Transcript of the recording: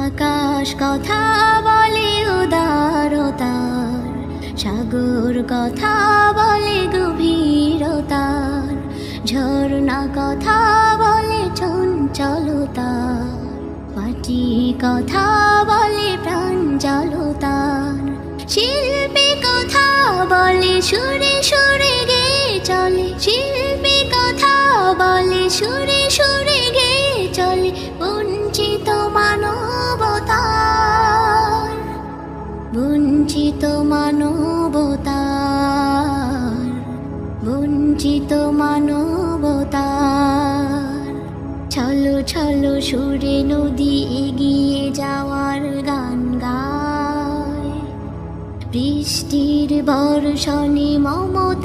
আকাশ কথা বলে উদারতার, সাগর কথা বলে গভীরতার, ঝর্ণা কথা বলে চঞ্চলতার, মাটি কথা বলে প্রাঞ্জলতার, শিল্পী কথা বলে সুরে সুরে গেয়ে চলে, শিল্পী কথা বলে সুরে সুরে গেয়ে চলে। বঞ্চিত মানবতার, বঞ্চিত মানবতার, বঞ্চিত মানবতার। ছলো ছলো সুরে নদী এগিয়ে যাওয়ার গান গায়, বৃষ্টির বর্ষণে মমতা